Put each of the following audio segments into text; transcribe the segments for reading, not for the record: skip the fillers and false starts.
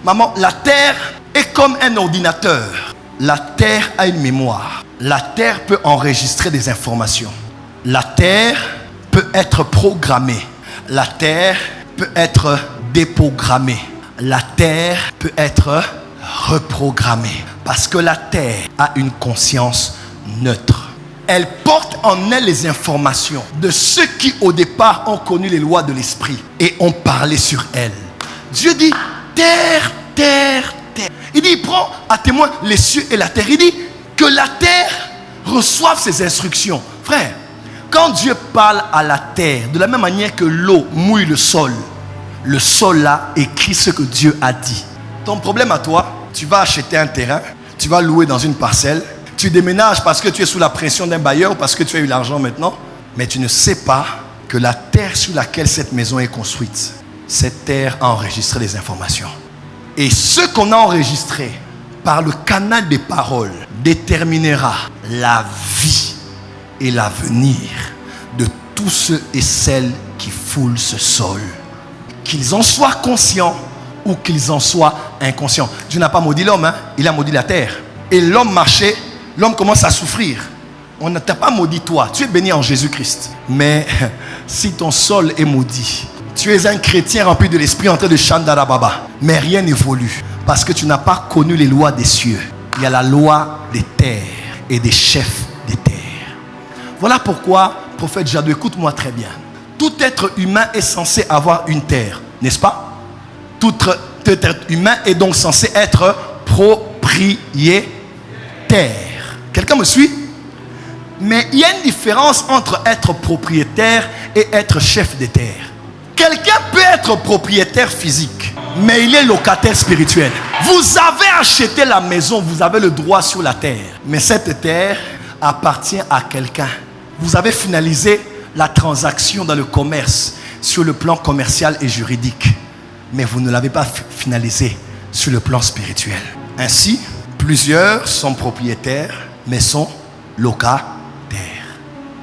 Maman, la terre est comme un ordinateur. La terre a une mémoire. La terre peut enregistrer des informations. La terre peut être programmée. La terre peut être déprogrammée. La terre peut être reprogrammée. Parce que la terre a une conscience neutre. Elle porte en elle les informations de ceux qui au départ ont connu les lois de l'esprit et ont parlé sur elle. Dieu dit terre, terre, terre. Il dit, il prend à témoin les cieux et la terre. Il dit que la terre reçoive ses instructions. Frère, quand Dieu parle à la terre, de la même manière que l'eau mouille le sol là écrit ce que Dieu a dit. Ton problème à toi, tu vas acheter un terrain, tu vas louer dans une parcelle, tu déménages parce que tu es sous la pression d'un bailleur ou parce que tu as eu l'argent maintenant, mais tu ne sais pas que la terre sur laquelle cette maison est construite, cette terre a enregistré des informations. Et ce qu'on a enregistré par le canal des paroles déterminera la vie et l'avenir de tous ceux et celles qui foulent ce sol. Qu'ils en soient conscients ou qu'ils en soient inconscients. Dieu n'a pas maudit l'homme, il a maudit la terre. Et l'homme marchait, l'homme commence à souffrir. On ne t'a pas maudit toi, tu es béni en Jésus-Christ. Mais si ton sol est maudit, tu es un chrétien rempli de l'esprit en train de Chandarababa. Mais rien n'évolue parce que tu n'as pas connu les lois des cieux. Il y a la loi des terres et des chefs des terres. Voilà pourquoi, prophète Jadot, écoute-moi très bien. Tout être humain est censé avoir une terre, n'est-ce pas? Tout être humain est donc censé être propriétaire. Quelqu'un me suit? Mais il y a une différence entre être propriétaire et être chef des terres. Quelqu'un peut être propriétaire physique, mais il est locataire spirituel. Vous avez acheté la maison, vous avez le droit sur la terre. Mais cette terre appartient à quelqu'un. Vous avez finalisé la transaction dans le commerce, sur le plan commercial et juridique. Mais vous ne l'avez pas finalisé sur le plan spirituel. Ainsi, plusieurs sont propriétaires, mais sont locataires.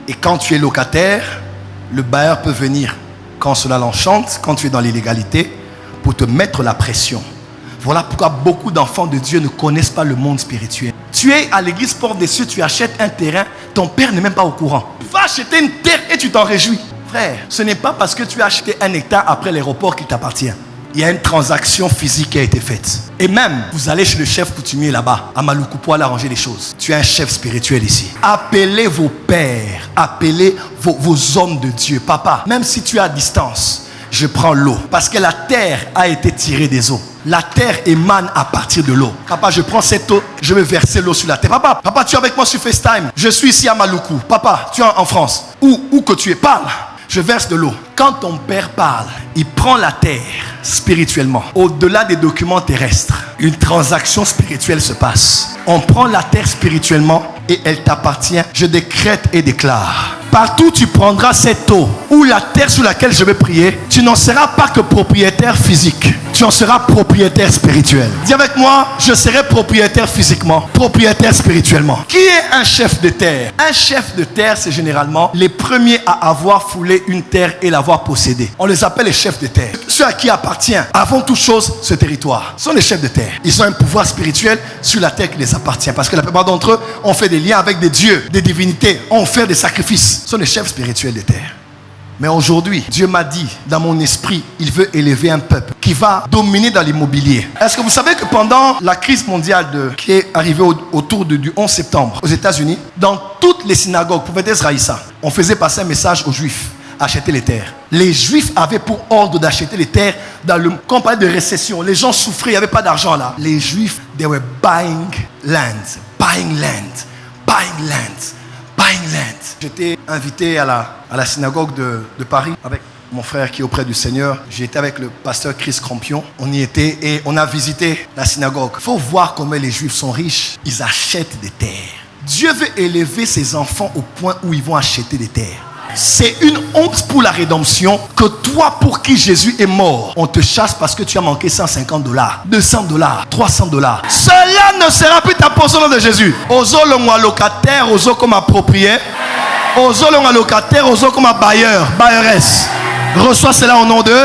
Et quand tu es locataire, le bailleur peut venir, quand cela l'enchante, quand tu es dans l'illégalité, pour te mettre la pression. Voilà pourquoi beaucoup d'enfants de Dieu ne connaissent pas le monde spirituel. Tu es à l'église Porte des Cieux, tu achètes un terrain, ton père n'est même pas au courant. Tu vas acheter une terre et tu t'en réjouis. Frère, ce n'est pas parce que tu as acheté un hectare après l'aéroport qu'il t'appartient. Il y a une transaction physique qui a été faite. Et même, vous allez chez le chef coutumier là-bas, à Maluku, pour aller arranger les choses. Tu es un chef spirituel ici. Appelez vos pères, appelez vos hommes de Dieu. Papa, même si tu es à distance, je prends l'eau. Parce que la terre a été tirée des eaux. La terre émane à partir de l'eau. Papa, je prends cette eau, je vais verser l'eau sur la terre. Papa, tu es avec moi sur FaceTime. Je suis ici à Maluku. Papa, tu es en France. Où que tu es, parle. Je verse de l'eau. Quand ton père parle, il prend la terre spirituellement. Au-delà des documents terrestres, une transaction spirituelle se passe. On prend la terre spirituellement et elle t'appartient. Je décrète et déclare. Partout où tu prendras cette eau ou la terre sur laquelle je vais prier, tu n'en seras pas que propriétaire physique. Tu en seras propriétaire spirituel. Dis avec moi, je serai propriétaire physiquement, propriétaire spirituellement. Qui est un chef de terre? Un chef de terre, c'est généralement les premiers à avoir foulé une terre et l'avoir possédée. On les appelle les chefs de terre. Ceux à qui appartient avant toute chose ce territoire sont les chefs de terre. Ils ont un pouvoir spirituel sur la terre qui les appartient. Parce que la plupart d'entre eux ont fait des liens avec des dieux, des divinités, ont fait des sacrifices. Ce sont les chefs spirituels de terre. Mais aujourd'hui, Dieu m'a dit, dans mon esprit, il veut élever un peuple qui va dominer dans l'immobilier. Est-ce que vous savez que pendant la crise mondiale qui est arrivée autour du 11 septembre aux États-Unis, dans toutes les synagogues, prophétesse Raïssa, on faisait passer un message aux Juifs, acheter les terres. Les Juifs avaient pour ordre d'acheter les terres quand on parlait de récession. Les gens souffraient, il n'y avait pas d'argent là. Les Juifs, they were buying land, buying land, buying land. J'étais invité à la synagogue de Paris avec mon frère qui est auprès du Seigneur. J'étais avec le pasteur Chris Crampion. On y était et on a visité la synagogue. Il faut voir comment les Juifs sont riches. Ils achètent des terres. Dieu veut élever ses enfants au point où ils vont acheter des terres. C'est une honte pour la rédemption que toi pour qui Jésus est mort, on te chasse parce que tu as manqué $150, $200, $300. Cela ne sera plus ta portion de Jésus. Ozo le locataire, ozo comme propriétaire, ozo le locataire, ozo comme bailleur, bailleresse. Reçois cela au nom de